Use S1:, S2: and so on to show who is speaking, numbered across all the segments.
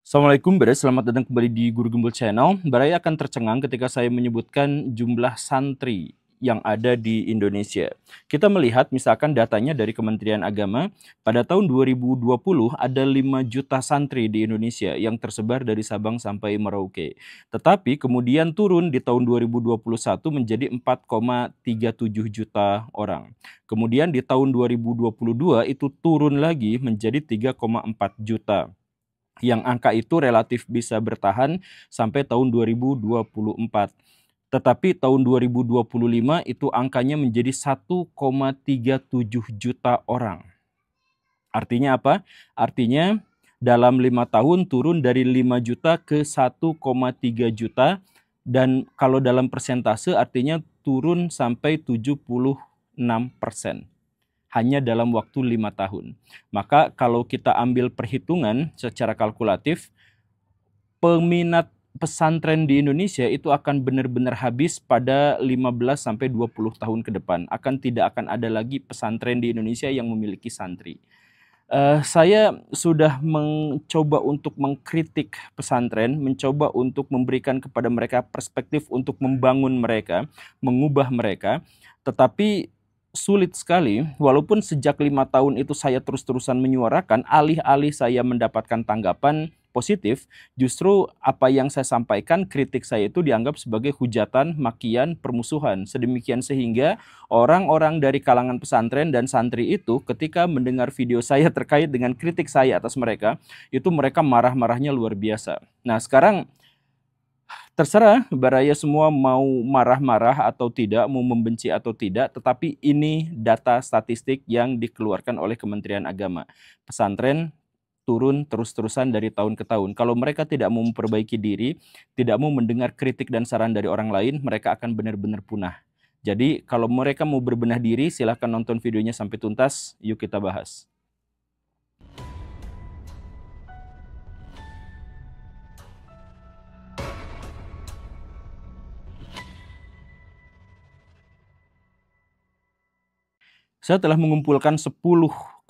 S1: Assalamualaikum Bre, selamat datang kembali di Guru Gembul Channel. Baraya akan tercengang ketika saya menyebutkan jumlah santri yang ada di Indonesia. Kita melihat misalkan datanya dari Kementerian Agama, pada tahun 2020 ada 5 juta santri di Indonesia yang tersebar dari Sabang sampai Merauke. Tetapi kemudian turun di tahun 2021 menjadi 4,37 juta orang. Kemudian di tahun 2022 itu turun lagi menjadi 3,4 juta, yang angka itu relatif bisa bertahan sampai tahun 2024. Tetapi tahun 2025 itu angkanya menjadi 1,37 juta orang. Artinya apa? Artinya dalam 5 tahun turun dari 5 juta ke 1,3 juta, dan kalau dalam persentase artinya turun sampai 76% hanya dalam waktu 5 tahun. Maka kalau kita ambil perhitungan secara kalkulatif, peminat pesantren di Indonesia itu akan benar-benar habis pada 15 sampai 20 tahun ke depan. Tidak akan ada lagi pesantren di Indonesia yang memiliki santri. Saya sudah mencoba untuk mengkritik pesantren, mencoba untuk memberikan kepada mereka perspektif untuk membangun mereka, mengubah mereka, tetapi sulit sekali. Walaupun sejak 5 tahun itu saya terus-terusan menyuarakan, alih-alih saya mendapatkan tanggapan positif, justru apa yang saya sampaikan, kritik saya itu dianggap sebagai hujatan, makian, permusuhan. Sedemikian sehingga orang-orang dari kalangan pesantren dan santri itu ketika mendengar video saya terkait dengan kritik saya atas mereka, itu mereka marah-marahnya luar biasa. Nah, sekarang terserah Baraya semua mau marah-marah atau tidak, mau membenci atau tidak, tetapi ini data statistik yang dikeluarkan oleh Kementerian Agama. Pesantren turun terus-terusan dari tahun ke tahun. Kalau mereka tidak mau memperbaiki diri, tidak mau mendengar kritik dan saran dari orang lain, mereka akan benar-benar punah. Jadi kalau mereka mau berbenah diri, silahkan nonton videonya sampai tuntas, yuk kita bahas. Saya telah mengumpulkan 10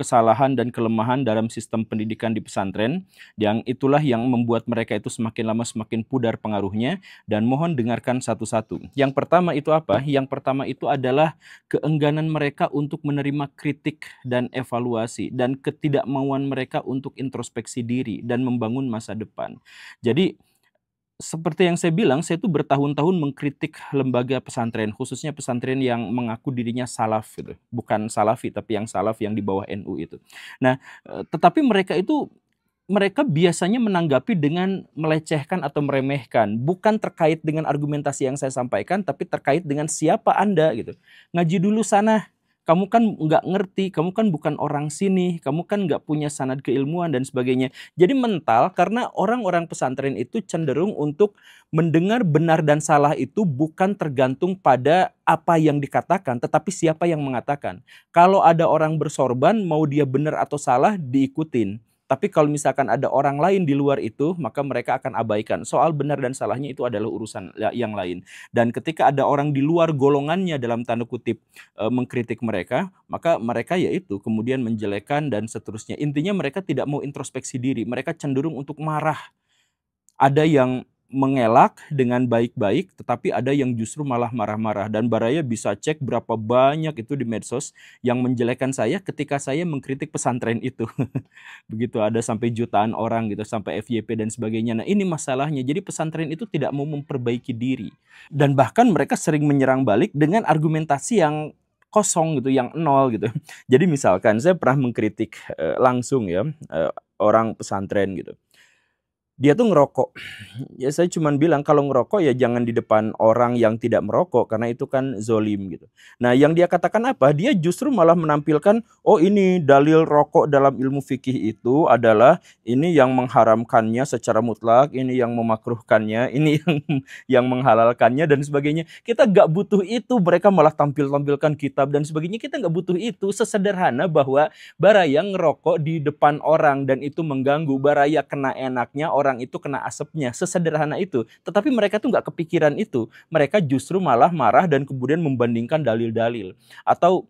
S1: kesalahan dan kelemahan dalam sistem pendidikan di pesantren, yang itulah yang membuat mereka itu semakin lama semakin pudar pengaruhnya, dan mohon dengarkan satu-satu. Yang pertama itu apa? Yang pertama itu adalah keengganan mereka untuk menerima kritik dan evaluasi, dan ketidakmauan mereka untuk introspeksi diri dan membangun masa depan. Jadi seperti yang saya bilang, saya itu bertahun-tahun mengkritik lembaga pesantren, khususnya pesantren yang mengaku dirinya salaf gitu. Bukan salafi, tapi yang salaf yang di bawah NU itu. Nah, tetapi mereka biasanya menanggapi dengan melecehkan atau meremehkan, bukan terkait dengan argumentasi yang saya sampaikan, tapi terkait dengan siapa Anda gitu. Ngaji dulu sana, kamu kan nggak ngerti, kamu kan bukan orang sini, kamu kan nggak punya sanad keilmuan dan sebagainya. Jadi mental, karena orang-orang pesantren itu cenderung untuk mendengar benar dan salah itu bukan tergantung pada apa yang dikatakan, tetapi siapa yang mengatakan. Kalau ada orang bersorban, mau dia benar atau salah diikutin. Tapi kalau misalkan ada orang lain di luar itu, maka mereka akan abaikan. Soal benar dan salahnya itu adalah urusan yang lain. Dan ketika ada orang di luar golongannya dalam tanda kutip mengkritik mereka, maka mereka yaitu kemudian menjelekan dan seterusnya. Intinya mereka tidak mau introspeksi diri, mereka cenderung untuk marah. Ada yang mengelak dengan baik-baik, tetapi ada yang justru malah marah-marah. Dan Baraya bisa cek berapa banyak itu di medsos yang menjelekan saya ketika saya mengkritik pesantren itu. Begitu, ada sampai jutaan orang gitu, sampai FYP dan sebagainya. Nah, ini masalahnya. Jadi pesantren itu tidak mau memperbaiki diri. Dan bahkan mereka sering menyerang balik dengan argumentasi yang kosong gitu, yang nol gitu. Jadi misalkan saya pernah mengkritik langsung ya orang pesantren gitu. Dia tuh ngerokok. Ya saya cuman bilang kalau ngerokok ya jangan di depan orang yang tidak merokok, karena itu kan zolim gitu. Nah, yang dia katakan apa? Dia justru malah menampilkan, oh ini dalil rokok dalam ilmu fikih itu adalah ini yang mengharamkannya secara mutlak, ini yang memakruhkannya, ini yang menghalalkannya dan sebagainya. Kita nggak butuh itu. Mereka malah tampilkan kitab dan sebagainya. Kita nggak butuh itu. Sesederhana bahwa Baraya ngerokok di depan orang dan itu mengganggu. Baraya kena enaknya, orang itu kena asapnya. Sesederhana itu. Tetapi mereka tuh nggak kepikiran itu. Mereka justru malah marah dan kemudian membandingkan dalil-dalil. Atau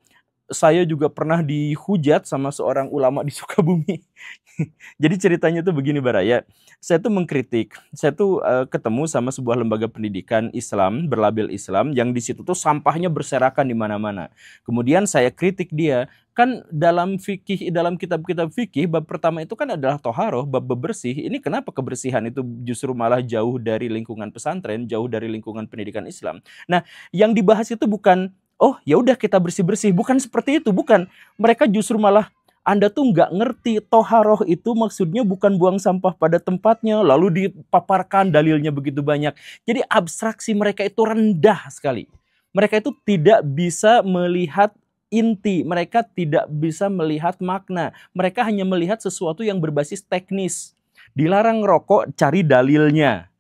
S1: saya juga pernah dihujat sama seorang ulama di Sukabumi. Jadi ceritanya tuh begini Baraya, saya tuh mengkritik, saya tuh ketemu sama sebuah lembaga pendidikan Islam, berlabel Islam, yang di situ tuh sampahnya berserakan di mana-mana. Kemudian saya kritik dia, kan dalam fikih, dalam kitab-kitab fikih, bab pertama itu kan adalah toharoh, bab bebersih. Ini kenapa kebersihan itu justru malah jauh dari lingkungan pesantren, jauh dari lingkungan pendidikan Islam. Nah, yang dibahas itu bukan, oh ya udah kita bersih-bersih, bukan seperti itu, bukan. Mereka justru malah anda tuh nggak ngerti toharoh itu maksudnya bukan buang sampah pada tempatnya, lalu dipaparkan dalilnya begitu banyak. Jadi abstraksi mereka itu rendah sekali. Mereka itu tidak bisa melihat inti, mereka tidak bisa melihat makna. Mereka hanya melihat sesuatu yang berbasis teknis. Dilarang rokok, cari dalilnya.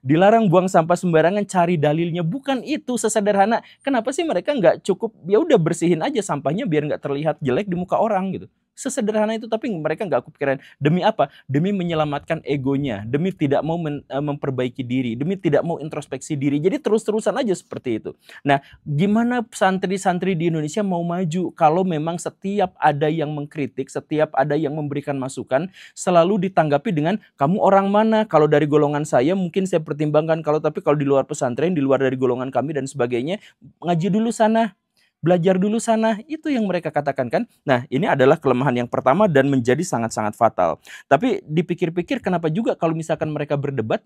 S1: Dilarang buang sampah sembarangan, cari dalilnya. Bukan itu, sesederhana kenapa sih mereka nggak cukup ya udah bersihin aja sampahnya biar nggak terlihat jelek di muka orang gitu. Sesederhana itu, tapi mereka nggak kepikiran. Demi apa? Demi menyelamatkan egonya, demi tidak mau memperbaiki diri, demi tidak mau introspeksi diri. Jadi terus-terusan aja seperti itu. Nah, gimana santri-santri di Indonesia mau maju kalau memang setiap ada yang mengkritik, setiap ada yang memberikan masukan, selalu ditanggapi dengan kamu orang mana? Kalau dari golongan saya mungkin saya pertimbangkan, tapi kalau di luar pesantren, di luar dari golongan kami dan sebagainya, ngaji dulu sana, belajar dulu sana. Itu yang mereka katakan kan. Nah, ini adalah kelemahan yang pertama dan menjadi sangat-sangat fatal. Tapi dipikir-pikir kenapa juga kalau misalkan mereka berdebat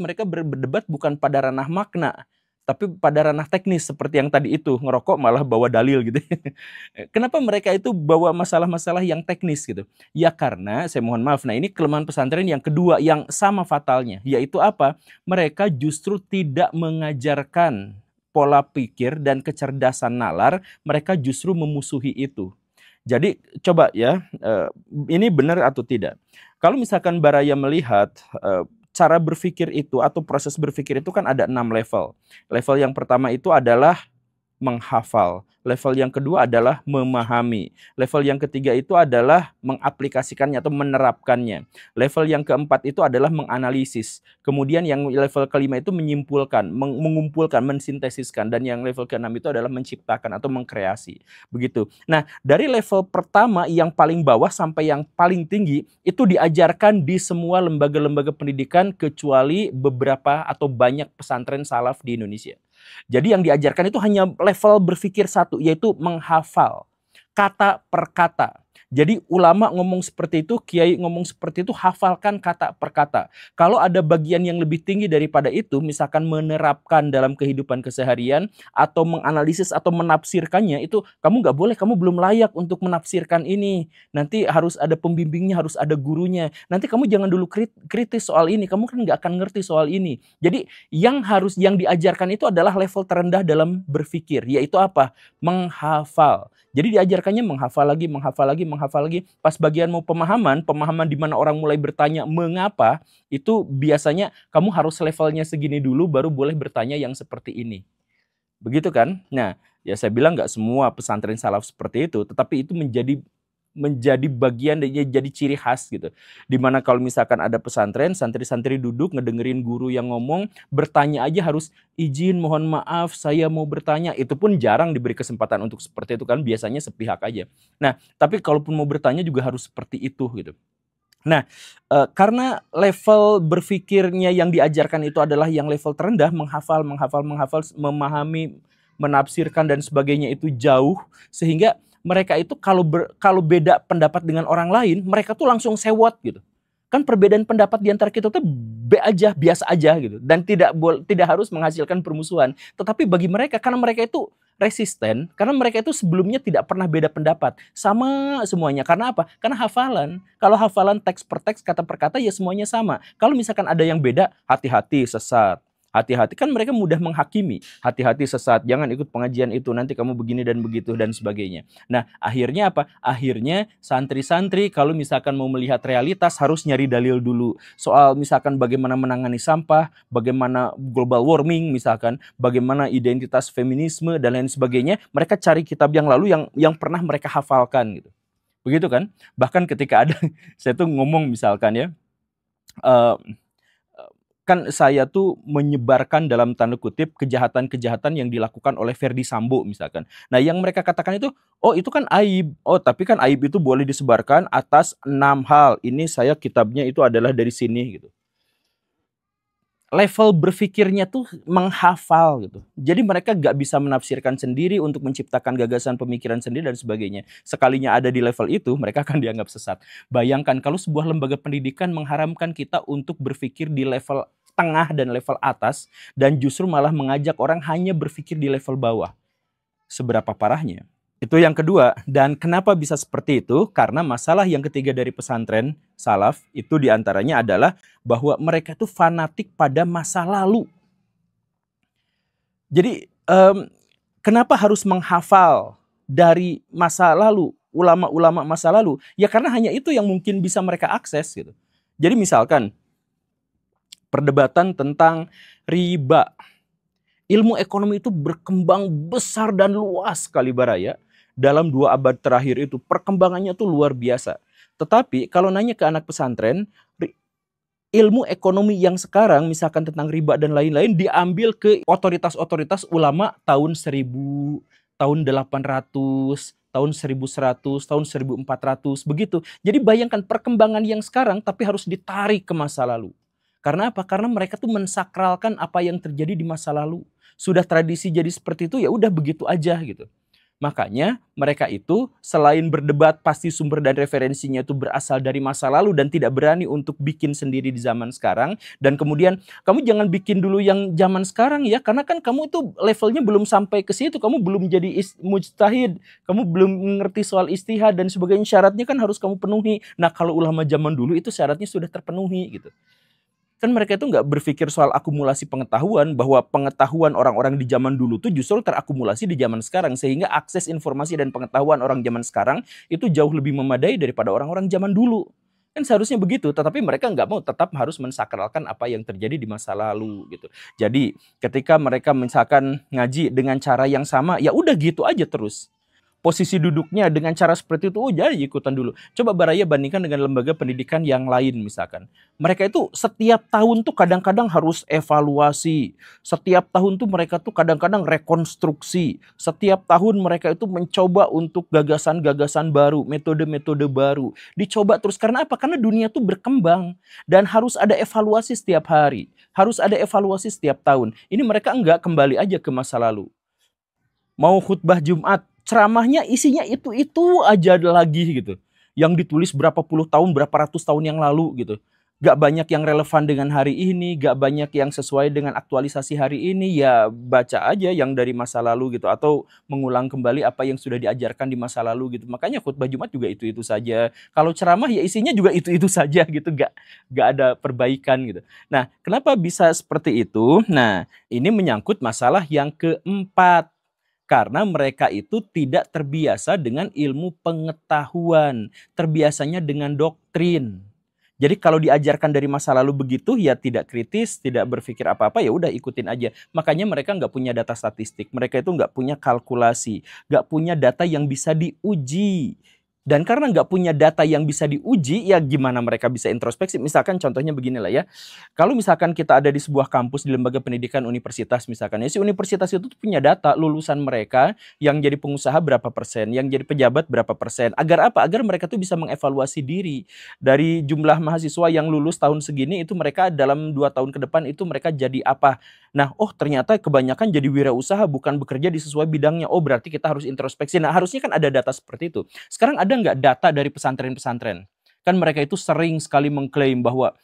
S1: bukan pada ranah makna, tapi pada ranah teknis seperti yang tadi itu, ngerokok malah bawa dalil gitu. Kenapa mereka itu bawa masalah-masalah yang teknis gitu? Ya karena, saya mohon maaf, nah ini kelemahan pesantren yang kedua yang sama fatalnya, yaitu apa? Mereka justru tidak mengajarkan pola pikir dan kecerdasan nalar, mereka justru memusuhi itu. Jadi coba ya, ini benar atau tidak? Kalau misalkan Baraya melihat cara berpikir itu atau proses berpikir itu kan ada 6 level. Level yang pertama itu adalah menghafal. Level yang kedua adalah memahami. Level yang ketiga itu adalah mengaplikasikannya atau menerapkannya. Level yang keempat itu adalah menganalisis. Kemudian yang level kelima itu menyimpulkan, mengumpulkan, mensintesiskan. Dan yang level keenam itu adalah menciptakan atau mengkreasi. Begitu. Nah, dari level pertama yang paling bawah sampai yang paling tinggi itu diajarkan di semua lembaga-lembaga pendidikan kecuali beberapa atau banyak pesantren salaf di Indonesia. Jadi yang diajarkan itu hanya level berpikir satu, yaitu menghafal kata per kata. Jadi ulama ngomong seperti itu, kiai ngomong seperti itu, hafalkan kata per kata. Kalau ada bagian yang lebih tinggi daripada itu, misalkan menerapkan dalam kehidupan keseharian, atau menganalisis atau menafsirkannya, itu kamu nggak boleh, kamu belum layak untuk menafsirkan ini. Nanti harus ada pembimbingnya, harus ada gurunya. Nanti kamu jangan dulu kritis soal ini, kamu kan nggak akan ngerti soal ini. Jadi yang diajarkan itu adalah level terendah dalam berpikir, yaitu apa? Menghafal. Jadi diajarkannya menghafal lagi, menghafal lagi, menghafal lagi. Pas bagian mau pemahaman di mana orang mulai bertanya mengapa, itu biasanya kamu harus levelnya segini dulu baru boleh bertanya yang seperti ini. Begitu kan? Nah, ya saya bilang nggak semua pesantren salaf seperti itu, tetapi itu menjadi bagian dan jadi ciri khas gitu. Dimana kalau misalkan ada pesantren, santri-santri duduk ngedengerin guru yang ngomong, bertanya aja harus izin, mohon maaf, saya mau bertanya. Itu pun jarang diberi kesempatan untuk seperti itu kan, biasanya sepihak aja. Nah, tapi kalaupun mau bertanya juga harus seperti itu gitu. Nah, karena level berpikirnya yang diajarkan itu adalah yang level terendah, menghafal, memahami, menafsirkan dan sebagainya itu jauh, sehingga mereka itu kalau beda pendapat dengan orang lain, mereka tuh langsung sewot gitu. Kan perbedaan pendapat di antara kita tuh biasa aja gitu, dan tidak harus menghasilkan permusuhan. Tetapi bagi mereka, karena mereka itu resisten, karena mereka itu sebelumnya tidak pernah beda pendapat, sama semuanya. Karena apa? Karena hafalan. Kalau hafalan teks per teks, kata per kata, ya semuanya sama. Kalau misalkan ada yang beda, hati-hati sesat. Hati-hati, kan mereka mudah menghakimi. Hati-hati sesat, jangan ikut pengajian itu, nanti kamu begini dan begitu dan sebagainya. Nah, akhirnya apa? Akhirnya santri-santri kalau misalkan mau melihat realitas harus nyari dalil dulu. Soal misalkan bagaimana menangani sampah, bagaimana global warming misalkan, bagaimana identitas feminisme dan lain sebagainya, mereka cari kitab yang lalu yang pernah mereka hafalkan gitu. Begitu kan? Bahkan ketika ada saya tuh ngomong misalkan ya, kan saya tuh menyebarkan dalam tanda kutip kejahatan-kejahatan yang dilakukan oleh Ferdy Sambo misalkan. Nah, yang mereka katakan itu, oh itu kan aib. Oh, tapi kan aib itu boleh disebarkan atas 6 hal. Ini saya kitabnya itu adalah dari sini gitu. Level berpikirnya tuh menghafal gitu. Jadi mereka gak bisa menafsirkan sendiri untuk menciptakan gagasan pemikiran sendiri dan sebagainya. Sekalinya ada di level itu, mereka akan dianggap sesat. Bayangkan kalau sebuah lembaga pendidikan mengharamkan kita untuk berpikir di level tengah dan level atas, dan justru malah mengajak orang hanya berpikir di level bawah. Seberapa parahnya? Itu yang kedua. Dan kenapa bisa seperti itu? Karena masalah yang ketiga dari pesantren salaf itu diantaranya adalah bahwa mereka itu fanatik pada masa lalu. Jadi kenapa harus menghafal dari masa lalu, ulama-ulama masa lalu? Ya karena hanya itu yang mungkin bisa mereka akses gitu. Jadi misalkan perdebatan tentang riba. Ilmu ekonomi itu berkembang besar dan luas sekali Baraya. Dalam 2 abad terakhir itu perkembangannya tuh luar biasa. Tetapi kalau nanya ke anak pesantren, ilmu ekonomi yang sekarang misalkan tentang riba dan lain-lain diambil ke otoritas-otoritas ulama tahun 1000, tahun 800, tahun 1100, tahun 1400 begitu. Jadi bayangkan perkembangan yang sekarang tapi harus ditarik ke masa lalu. Karena apa? Karena mereka tuh mensakralkan apa yang terjadi di masa lalu. Sudah tradisi jadi seperti itu, ya udah begitu aja gitu. Makanya mereka itu selain berdebat pasti sumber dan referensinya itu berasal dari masa lalu dan tidak berani untuk bikin sendiri di zaman sekarang. Dan kemudian kamu jangan bikin dulu yang zaman sekarang ya, karena kan kamu itu levelnya belum sampai ke situ, kamu belum jadi mujtahid, kamu belum mengerti soal istihad dan sebagainya, syaratnya kan harus kamu penuhi. Nah kalau ulama zaman dulu itu syaratnya sudah terpenuhi gitu. Kan mereka itu nggak berpikir soal akumulasi pengetahuan, bahwa pengetahuan orang-orang di zaman dulu tuh justru terakumulasi di zaman sekarang, sehingga akses informasi dan pengetahuan orang zaman sekarang itu jauh lebih memadai daripada orang-orang zaman dulu. Kan seharusnya begitu, tetapi mereka nggak mau, tetap harus mensakralkan apa yang terjadi di masa lalu gitu. Jadi ketika mereka misalkan ngaji dengan cara yang sama, ya udah gitu aja terus. Posisi duduknya dengan cara seperti itu, oh jadi ikutan dulu. Coba Baraya bandingkan dengan lembaga pendidikan yang lain misalkan. Mereka itu setiap tahun tuh kadang-kadang harus evaluasi. Setiap tahun tuh mereka tuh kadang-kadang rekonstruksi. Setiap tahun mereka itu mencoba untuk gagasan-gagasan baru, metode-metode baru. Dicoba terus, karena apa? Karena dunia tuh berkembang. Dan harus ada evaluasi setiap hari. Harus ada evaluasi setiap tahun. Ini mereka enggak kembali aja ke masa lalu. Mau khutbah Jumat, ceramahnya isinya itu aja lagi gitu. Yang ditulis berapa puluh tahun, berapa ratus tahun yang lalu gitu. Gak banyak yang relevan dengan hari ini, gak banyak yang sesuai dengan aktualisasi hari ini, ya baca aja yang dari masa lalu gitu. Atau mengulang kembali apa yang sudah diajarkan di masa lalu gitu. Makanya khutbah Jumat juga itu-itu saja. Kalau ceramah ya isinya juga itu-itu saja gitu, gak ada perbaikan gitu. Nah, kenapa bisa seperti itu? Nah, ini menyangkut masalah yang keempat. Karena mereka itu tidak terbiasa dengan ilmu pengetahuan, terbiasanya dengan doktrin. Jadi kalau diajarkan dari masa lalu begitu, ya tidak kritis, tidak berpikir apa-apa, ya udah ikutin aja. Makanya mereka nggak punya data statistik, mereka itu nggak punya kalkulasi, nggak punya data yang bisa diuji. Dan karena nggak punya data yang bisa diuji, ya gimana mereka bisa introspeksi? Misalkan contohnya beginilah ya. Kalau misalkan kita ada di sebuah kampus di lembaga pendidikan universitas misalkan ya, si universitas itu punya data lulusan mereka yang jadi pengusaha berapa persen, yang jadi pejabat berapa persen. Agar apa? Agar mereka tuh bisa mengevaluasi diri. Dari jumlah mahasiswa yang lulus tahun segini itu mereka dalam 2 tahun ke depan itu mereka jadi apa. Nah, oh ternyata kebanyakan jadi wirausaha, bukan bekerja di sesuai bidangnya. Oh berarti kita harus introspeksi. Nah harusnya kan ada data seperti itu. Sekarang ada nggak data dari pesantren-pesantren? Kan mereka itu sering sekali mengklaim bahwa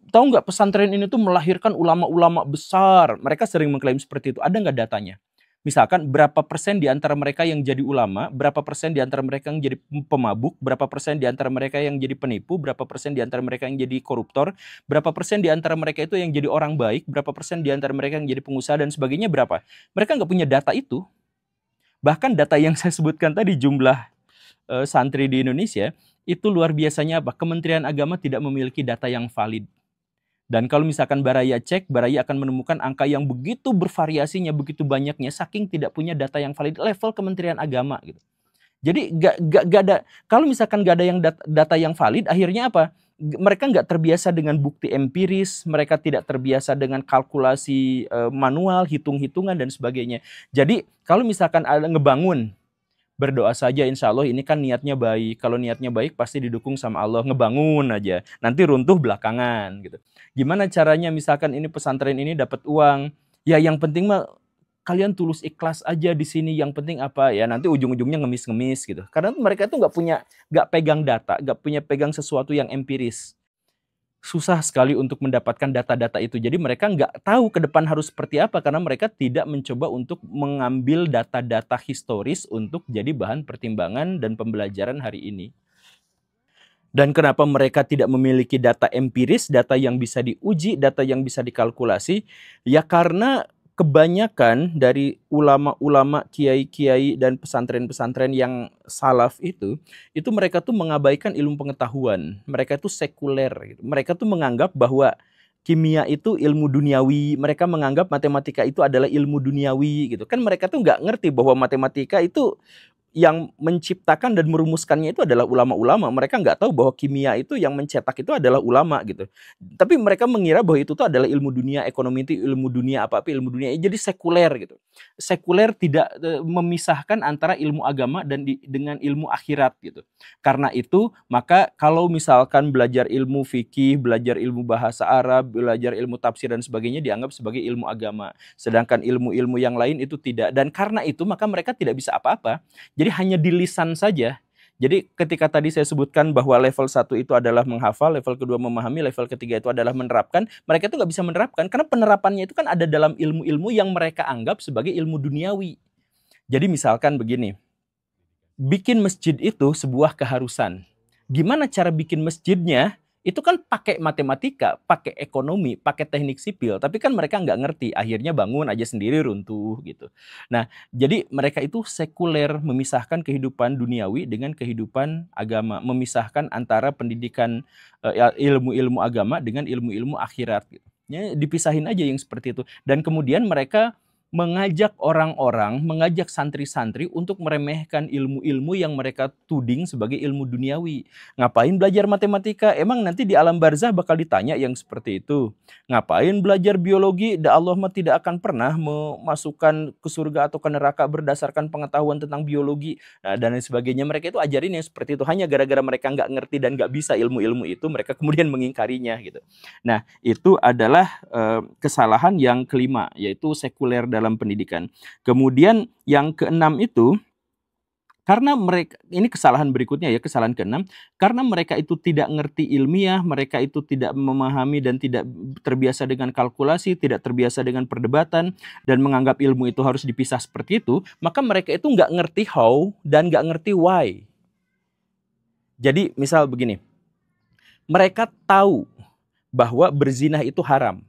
S1: tahu nggak pesantren ini tuh melahirkan ulama-ulama besar. Mereka sering mengklaim seperti itu. Ada nggak datanya? Misalkan berapa persen di antara mereka yang jadi ulama, berapa persen di antara mereka yang jadi pemabuk, berapa persen di antara mereka yang jadi penipu, berapa persen di antara mereka yang jadi koruptor, berapa persen di antara mereka itu yang jadi orang baik, berapa persen di antara mereka yang jadi pengusaha dan sebagainya, berapa? Mereka nggak punya data itu. Bahkan data yang saya sebutkan tadi, jumlah santri di Indonesia, itu luar biasanya apa? Kementerian Agama tidak memiliki data yang valid. Dan kalau misalkan Baraya cek, Baraya akan menemukan angka yang begitu bervariasinya, begitu banyaknya, saking tidak punya data yang valid level Kementerian Agama gitu. Jadi gak ada, kalau misalkan gak ada yang data yang valid, akhirnya apa? mereka nggak terbiasa dengan bukti empiris, mereka tidak terbiasa dengan kalkulasi manual, hitung-hitungan dan sebagainya. Jadi kalau misalkan ada ngebangun, berdoa saja insya Allah ini kan niatnya baik. Kalau niatnya baik pasti didukung sama Allah, ngebangun aja. Nanti runtuh belakangan gitu. Gimana caranya misalkan ini pesantren ini dapat uang? Ya yang penting mah kalian tulus ikhlas aja di sini. Yang penting apa ya nanti ujung-ujungnya ngemis-ngemis gitu. Karena mereka tuh nggak pegang data, nggak punya pegang sesuatu yang empiris. Susah sekali untuk mendapatkan data-data itu. Jadi mereka nggak tahu ke depan harus seperti apa karena mereka tidak mencoba untuk mengambil data-data historis untuk jadi bahan pertimbangan dan pembelajaran hari ini. Dan kenapa mereka tidak memiliki data empiris, data yang bisa diuji, data yang bisa dikalkulasi? Ya karena kebanyakan dari ulama-ulama, kiai-kiai dan pesantren-pesantren yang salaf itu mereka tuh mengabaikan ilmu pengetahuan. Mereka itu sekuler gitu. Mereka tuh menganggap bahwa kimia itu ilmu duniawi, mereka menganggap matematika itu adalah ilmu duniawi gitu. Kan mereka tuh nggak ngerti bahwa matematika itu yang menciptakan dan merumuskannya itu adalah ulama-ulama. Mereka nggak tahu bahwa kimia itu yang mencetak itu adalah ulama gitu. Tapi mereka mengira bahwa itu tuh adalah ilmu dunia, ekonomi itu ilmu dunia, apa-apa ilmu dunia. Jadi sekuler gitu. Sekuler tidak memisahkan antara ilmu agama dan dengan ilmu akhirat gitu. Karena itu, maka kalau misalkan belajar ilmu fikih, belajar ilmu bahasa Arab, belajar ilmu tafsir dan sebagainya dianggap sebagai ilmu agama. Sedangkan ilmu-ilmu yang lain itu tidak. Dan karena itu maka mereka tidak bisa apa-apa. Jadi hanya di lisan saja. Jadi ketika tadi saya sebutkan bahwa level 1 itu adalah menghafal, level kedua memahami, level ketiga itu adalah menerapkan, mereka itu nggak bisa menerapkan karena penerapannya itu kan ada dalam ilmu-ilmu yang mereka anggap sebagai ilmu duniawi. Jadi misalkan begini, bikin masjid itu sebuah keharusan. Gimana cara bikin masjidnya? Itu kan pakai matematika, pakai ekonomi, pakai teknik sipil. Tapi kan mereka nggak ngerti. Akhirnya bangun aja sendiri runtuh gitu. Nah, jadi mereka itu sekuler, memisahkan kehidupan duniawi dengan kehidupan agama. Memisahkan antara pendidikan ilmu-ilmu agama dengan ilmu-ilmu akhirat. Gitu. Ya, dipisahin aja yang seperti itu. Dan kemudian mereka mengajak orang-orang, mengajak santri-santri untuk meremehkan ilmu-ilmu yang mereka tuding sebagai ilmu duniawi. Ngapain belajar matematika? Emang nanti di alam barzah bakal ditanya yang seperti itu. Ngapain belajar biologi? Allah mah tidak akan pernah memasukkan ke surga atau ke neraka berdasarkan pengetahuan tentang biologi. Nah, dan lain sebagainya. Mereka itu ajarin yang seperti itu. Hanya gara-gara mereka nggak ngerti dan nggak bisa ilmu-ilmu itu, mereka kemudian mengingkarinya gitu. Nah, itu adalah kesalahan yang kelima, yaitu sekuler dalam pendidikan. Kemudian yang keenam itu, karena mereka, ini kesalahan berikutnya ya, kesalahan keenam, karena mereka itu tidak ngerti ilmiah, mereka itu tidak memahami dan tidak terbiasa dengan kalkulasi, tidak terbiasa dengan perdebatan, dan menganggap ilmu itu harus dipisah seperti itu, maka mereka itu nggak ngerti how dan nggak ngerti why. Jadi misal begini, mereka tahu bahwa berzinah itu haram.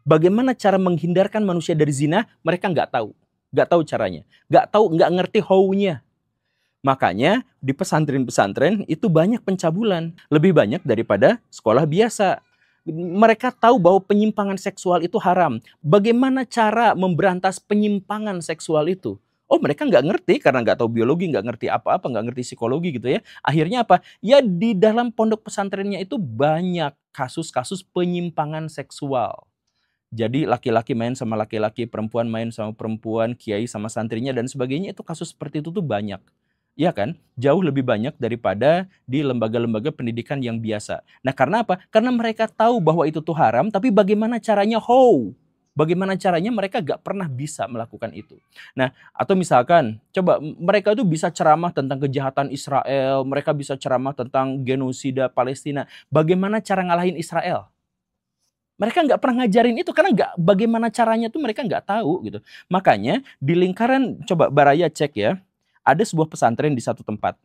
S1: Bagaimana cara menghindarkan manusia dari zina? Mereka nggak tahu caranya, nggak ngerti how-nya. Makanya di pesantren-pesantren itu banyak pencabulan, lebih banyak daripada sekolah biasa. Mereka tahu bahwa penyimpangan seksual itu haram. Bagaimana cara memberantas penyimpangan seksual itu? Oh, mereka nggak ngerti karena nggak tahu biologi, nggak ngerti apa-apa, nggak ngerti psikologi gitu ya. Akhirnya apa? Ya di dalam pondok pesantrennya itu banyak kasus-kasus penyimpangan seksual. Jadi laki-laki main sama laki-laki, perempuan main sama perempuan, kiai sama santrinya dan sebagainya, itu kasus seperti itu tuh banyak. Iya kan? Jauh lebih banyak daripada di lembaga-lembaga pendidikan yang biasa. Nah, karena apa? Karena mereka tahu bahwa itu tuh haram, tapi bagaimana caranya how? Bagaimana caranya mereka gak pernah bisa melakukan itu. Nah, atau misalkan, coba mereka tuh bisa ceramah tentang kejahatan Israel, mereka bisa ceramah tentang genosida Palestina. Bagaimana cara ngalahin Israel? Mereka nggak pernah ngajarin itu karena bagaimana caranya tuh mereka nggak tahu gitu. Makanya di lingkaran, coba Baraya cek ya, ada sebuah pesantren di satu tempat.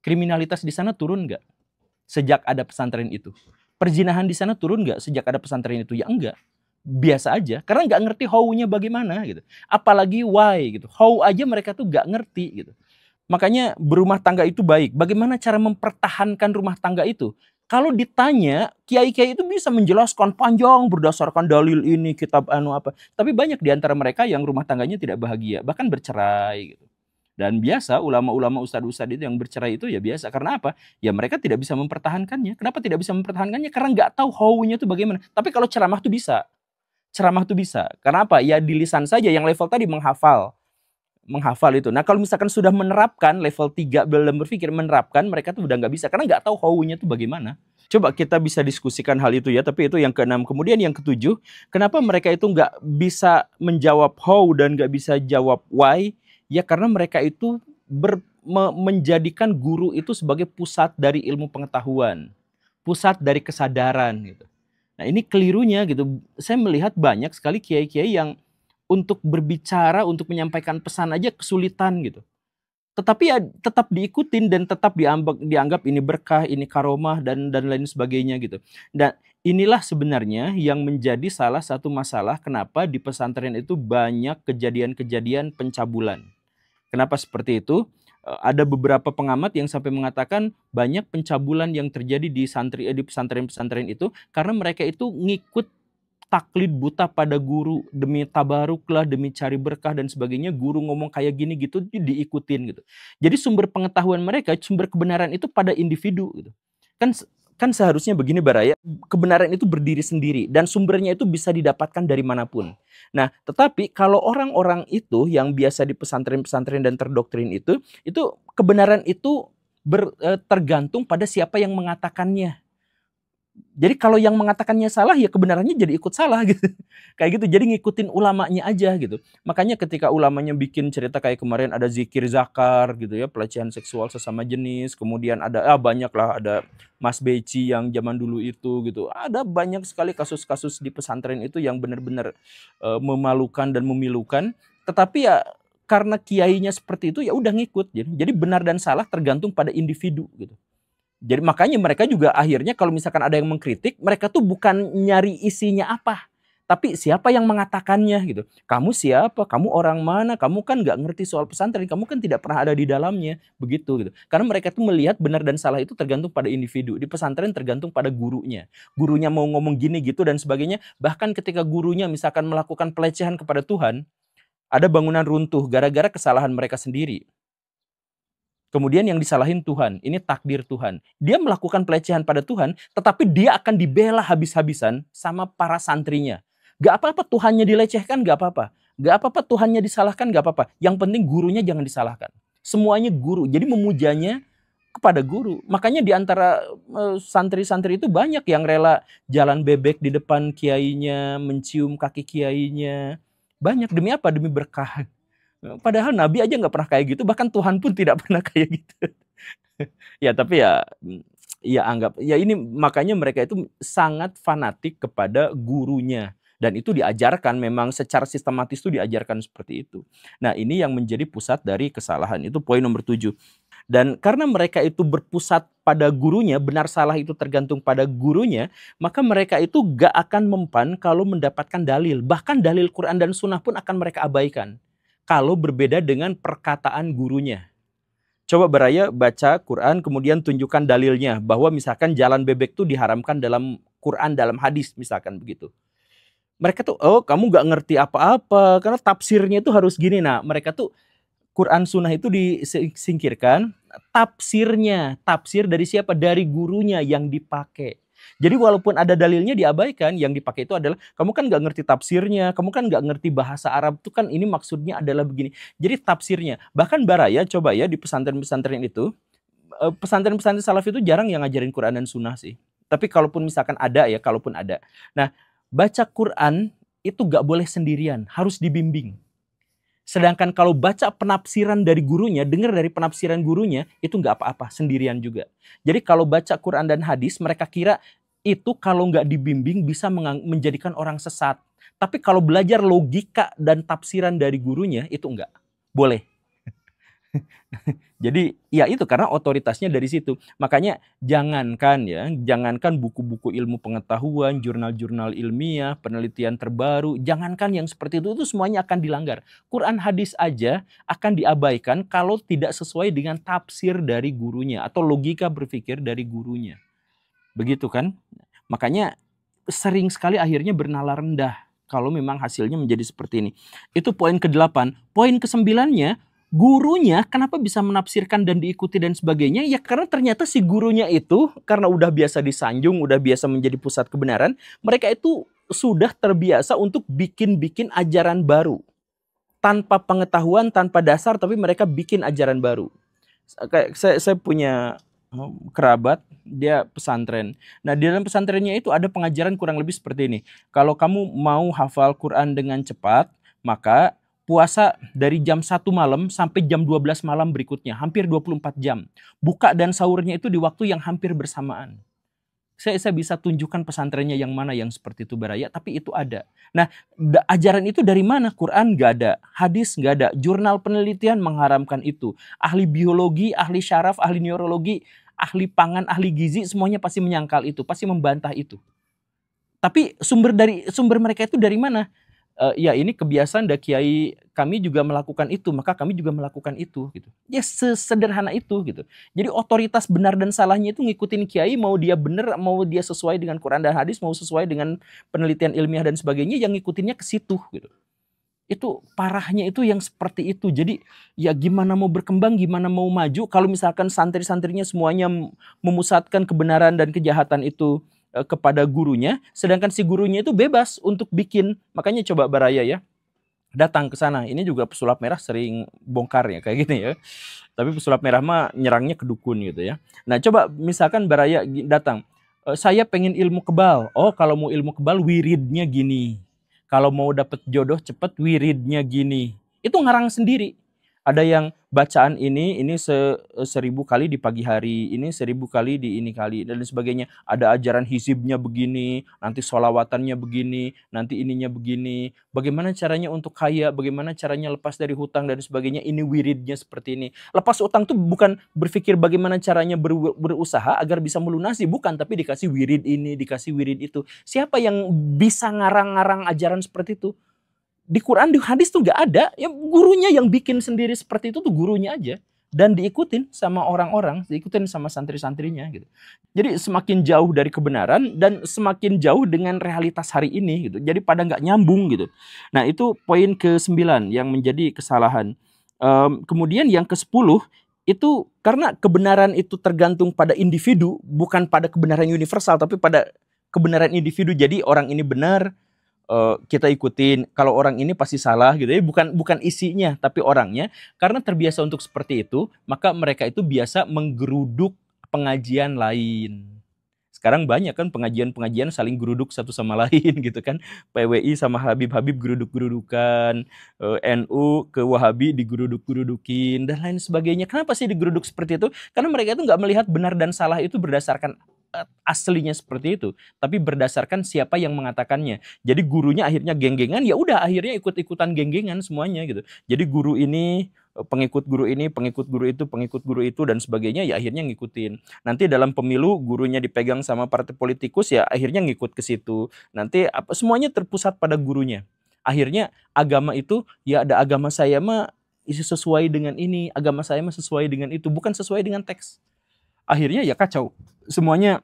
S1: Kriminalitas di sana turun nggak sejak ada pesantren itu? Perzinahan di sana turun nggak sejak ada pesantren itu? Ya enggak. Biasa aja, karena nggak ngerti how-nya bagaimana gitu. Apalagi why gitu. How aja mereka tuh nggak ngerti gitu. Makanya berumah tangga itu baik. Bagaimana cara mempertahankan rumah tangga itu? Kalau ditanya, kiai-kiai itu bisa menjelaskan panjang berdasarkan dalil ini, kitab anu apa. Tapi banyak di antara mereka yang rumah tangganya tidak bahagia, bahkan bercerai gitu. Dan biasa ulama-ulama ustadz-ustadz itu yang bercerai itu ya biasa. Karena apa? Ya mereka tidak bisa mempertahankannya. Kenapa tidak bisa mempertahankannya? Karena nggak tahu how-nya itu bagaimana. Tapi kalau ceramah tuh bisa. Ceramah tuh bisa. Karena apa? Ya di lisan saja. Yang level tadi menghafal. Menghafal itu. Nah kalau misalkan sudah menerapkan level 3 dalam berpikir, menerapkan, mereka tuh udah nggak bisa. Karena nggak tahu how-nya tuh bagaimana. Coba kita bisa diskusikan hal itu ya. Tapi itu yang keenam. Kemudian yang ketujuh, kenapa mereka itu nggak bisa menjawab how dan nggak bisa jawab why? Ya karena mereka itu menjadikan guru itu sebagai pusat dari ilmu pengetahuan, pusat dari kesadaran gitu. Nah ini kelirunya gitu. Saya melihat banyak sekali kiai-kiai yang untuk berbicara, untuk menyampaikan pesan aja kesulitan gitu. Tetapi ya tetap diikutin dan tetap dianggap ini berkah, ini karomah dan lain sebagainya gitu. Dan inilah sebenarnya yang menjadi salah satu masalah kenapa di pesantren itu banyak kejadian-kejadian pencabulan. Kenapa seperti itu? Ada beberapa pengamat yang sampai mengatakan banyak pencabulan yang terjadi di pesantren-pesantren itu karena mereka itu ngikut taklid buta pada guru, demi tabaruk lah, demi cari berkah dan sebagainya. Guru ngomong kayak gini gitu diikutin gitu. Jadi sumber pengetahuan mereka, sumber kebenaran itu pada individu gitu. Kan seharusnya begini Baraya, kebenaran itu berdiri sendiri dan sumbernya itu bisa didapatkan dari manapun. Nah, tetapi kalau orang-orang itu yang biasa di pesantren-pesantren dan terdoktrin itu kebenaran itu tergantung pada siapa yang mengatakannya. Jadi kalau yang mengatakannya salah ya kebenarannya jadi ikut salah gitu. Kayak gitu. Jadi ngikutin ulamanya aja gitu. Makanya ketika ulamanya bikin cerita kayak kemarin ada zikir zakar gitu ya, pelecehan seksual sesama jenis, kemudian ada banyak lah, ada Mas Beci yang zaman dulu itu gitu. Ada banyak sekali kasus-kasus di pesantren itu yang benar-benar memalukan dan memilukan. Tetapi ya karena kiainya seperti itu ya udah ngikut. Jadi benar dan salah tergantung pada individu gitu. Jadi makanya mereka juga akhirnya kalau misalkan ada yang mengkritik, mereka tuh bukan nyari isinya apa, tapi siapa yang mengatakannya gitu. Kamu siapa? Kamu orang mana? Kamu kan nggak ngerti soal pesantren, kamu kan tidak pernah ada di dalamnya, begitu gitu. Karena mereka tuh melihat benar dan salah itu tergantung pada individu. Di pesantren tergantung pada gurunya. Gurunya mau ngomong gini gitu dan sebagainya. Bahkan ketika gurunya misalkan melakukan pelecehan kepada Tuhan, ada bangunan runtuh gara-gara kesalahan mereka sendiri. Kemudian yang disalahin Tuhan, ini takdir Tuhan. Dia melakukan pelecehan pada Tuhan, tetapi dia akan dibela habis-habisan sama para santrinya. Gak apa-apa Tuhannya dilecehkan, gak apa-apa. Gak apa-apa Tuhannya disalahkan, gak apa-apa. Yang penting gurunya jangan disalahkan. Semuanya guru, jadi memujanya kepada guru. Makanya di antara santri-santri itu banyak yang rela jalan bebek di depan kiainya, mencium kaki kiainya. Banyak, demi apa? Demi berkah. Padahal Nabi aja nggak pernah kayak gitu, bahkan Tuhan pun tidak pernah kayak gitu. Ya tapi ya anggap, ya ini makanya mereka itu sangat fanatik kepada gurunya. Dan itu diajarkan, memang secara sistematis itu diajarkan seperti itu. Nah ini yang menjadi pusat dari kesalahan, itu poin nomor 7. Dan karena mereka itu berpusat pada gurunya, benar salah itu tergantung pada gurunya, maka mereka itu gak akan mempan kalau mendapatkan dalil. Bahkan dalil Quran dan Sunnah pun akan mereka abaikan kalau berbeda dengan perkataan gurunya. Coba Baraya baca Quran, kemudian tunjukkan dalilnya bahwa misalkan jalan bebek itu diharamkan dalam Quran, dalam hadis misalkan begitu. Mereka tuh, oh kamu gak ngerti apa-apa, karena tafsirnya itu harus gini. Nah mereka tuh Quran Sunnah itu disingkirkan, tafsirnya, tafsir dari siapa? Dari gurunya yang dipakai. Jadi walaupun ada dalilnya diabaikan, yang dipakai itu adalah kamu kan nggak ngerti tafsirnya, kamu kan nggak ngerti bahasa Arab itu kan ini maksudnya adalah begini. Jadi tafsirnya, bahkan Baraya coba ya di pesantren-pesantren itu, pesantren-pesantren salaf itu jarang yang ngajarin Quran dan Sunnah sih. Tapi kalaupun misalkan ada ya, kalaupun ada. Nah baca Quran itu nggak boleh sendirian, harus dibimbing. Sedangkan kalau baca penafsiran dari gurunya, dengar dari penafsiran gurunya, itu nggak apa-apa, sendirian juga. Jadi kalau baca Quran dan hadis, mereka kira itu kalau nggak dibimbing bisa menjadikan orang sesat. Tapi kalau belajar logika dan tafsiran dari gurunya, itu nggak. Boleh. Jadi ya itu karena otoritasnya dari situ. Makanya jangankan buku-buku ilmu pengetahuan, jurnal-jurnal ilmiah, penelitian terbaru, jangankan yang seperti itu semuanya akan dilanggar. Quran hadis aja akan diabaikan kalau tidak sesuai dengan tafsir dari gurunya atau logika berpikir dari gurunya. Begitu kan? Makanya sering sekali akhirnya bernalar rendah kalau memang hasilnya menjadi seperti ini. Itu poin ke-8. Poin ke-9-nya, gurunya kenapa bisa menafsirkan dan diikuti dan sebagainya? Ya karena ternyata si gurunya itu karena udah biasa disanjung, udah biasa menjadi pusat kebenaran, mereka itu sudah terbiasa untuk bikin-bikin ajaran baru. Tanpa pengetahuan, tanpa dasar, tapi mereka bikin ajaran baru. Kayak saya punya kerabat, dia pesantren. Nah, di dalam pesantrennya itu ada pengajaran kurang lebih seperti ini. Kalau kamu mau hafal Quran dengan cepat, maka puasa dari jam 1 malam sampai jam 12 malam berikutnya, hampir 24 jam. Buka dan sahurnya itu di waktu yang hampir bersamaan. Saya bisa tunjukkan pesantrennya yang mana yang seperti itu Baraya, tapi itu ada. Nah, ajaran itu dari mana? Quran nggak ada, hadis nggak ada, jurnal penelitian mengharamkan itu. Ahli biologi, ahli syaraf, ahli neurologi, ahli pangan, ahli gizi, semuanya pasti menyangkal itu, pasti membantah itu. Tapi sumber mereka itu dari mana? Ya ini kebiasaan dari kiai kami juga melakukan itu, maka kami juga melakukan itu gitu. Ya sesederhana itu gitu. Jadi otoritas benar dan salahnya itu ngikutin kiai, mau dia benar, mau dia sesuai dengan Quran dan hadis, mau sesuai dengan penelitian ilmiah dan sebagainya, yang ngikutinnya ke situ gitu. Itu parahnya itu yang seperti itu. Jadi ya gimana mau berkembang, gimana mau maju kalau misalkan santri-santrinya semuanya memusatkan kebenaran dan kejahatan itu kepada gurunya, sedangkan si gurunya itu bebas untuk bikin. Makanya coba Baraya ya, datang ke sana. Ini juga pesulap merah sering bongkar ya kayak gini ya. Tapi pesulap merah mah nyerangnya ke dukun gitu ya. Nah coba misalkan Baraya datang, saya pengen ilmu kebal. Oh kalau mau ilmu kebal wiridnya gini. Kalau mau dapet jodoh cepet wiridnya gini. Itu ngarang sendiri. Ada yang bacaan ini 1000 kali di pagi hari, ini 1000 kali di ini kali, dan sebagainya. Ada ajaran hizibnya begini, nanti sholawatannya begini, nanti ininya begini. Bagaimana caranya untuk kaya, bagaimana caranya lepas dari hutang dan sebagainya, ini wiridnya seperti ini. Lepas hutang tuh bukan berpikir bagaimana caranya berusaha agar bisa melunasi, bukan, tapi dikasih wirid ini, dikasih wirid itu. Siapa yang bisa ngarang-ngarang ajaran seperti itu? Di Quran, di hadis tuh nggak ada. Ya gurunya yang bikin sendiri seperti itu tuh gurunya aja. Dan diikutin sama orang-orang, diikutin sama santri-santrinya gitu. Jadi semakin jauh dari kebenaran dan semakin jauh dengan realitas hari ini gitu. Jadi pada nggak nyambung gitu. Nah itu poin ke-9 yang menjadi kesalahan. Kemudian yang ke-10 itu karena kebenaran itu tergantung pada individu, bukan pada kebenaran universal, tapi pada kebenaran individu. Jadi orang ini benar, kita ikutin. Kalau orang ini pasti salah gitu ya, bukan isinya tapi orangnya. Karena terbiasa untuk seperti itu, maka mereka itu biasa menggeruduk pengajian lain. Sekarang banyak kan pengajian-pengajian saling geruduk satu sama lain gitu kan. PWI sama Habib-Habib geruduk-gerudukan, NU ke Wahabi digeruduk-gerudukin dan lain sebagainya. Kenapa sih digeruduk seperti itu? Karena mereka itu nggak melihat benar dan salah itu berdasarkan aslinya seperti itu, tapi berdasarkan siapa yang mengatakannya. Jadi gurunya akhirnya genggengan, ya udah akhirnya ikut-ikutan genggengan semuanya gitu. Jadi guru ini, pengikut guru ini, pengikut guru itu dan sebagainya, ya akhirnya ngikutin. Nanti dalam pemilu gurunya dipegang sama partai politikus, ya akhirnya ngikut ke situ. Nanti semuanya terpusat pada gurunya. Akhirnya agama itu, ya ada agama saya mah sesuai dengan ini, agama saya mah sesuai dengan itu, bukan sesuai dengan teks. Akhirnya ya kacau. Semuanya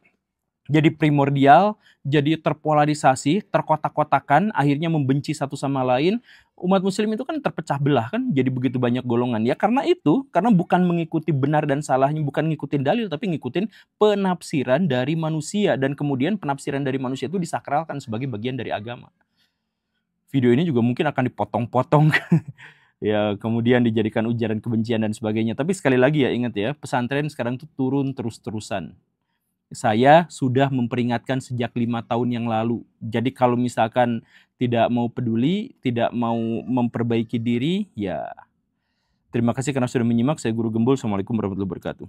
S1: jadi primordial, jadi terpolarisasi, terkotak-kotakan, akhirnya membenci satu sama lain. Umat muslim itu kan terpecah belah kan, jadi begitu banyak golongan. Ya karena itu, karena bukan mengikuti benar dan salahnya, bukan ngikutin dalil, tapi ngikutin penafsiran dari manusia. Dan kemudian penafsiran dari manusia itu disakralkan sebagai bagian dari agama. Video ini juga mungkin akan dipotong-potong. Ya kemudian dijadikan ujaran kebencian dan sebagainya. Tapi sekali lagi ya ingat ya, pesantren sekarang tuh turun terus-terusan. Saya sudah memperingatkan sejak 5 tahun yang lalu. Jadi kalau misalkan tidak mau peduli, tidak mau memperbaiki diri, ya terima kasih karena sudah menyimak. Saya Guru Gembul. Assalamualaikum warahmatullahi wabarakatuh.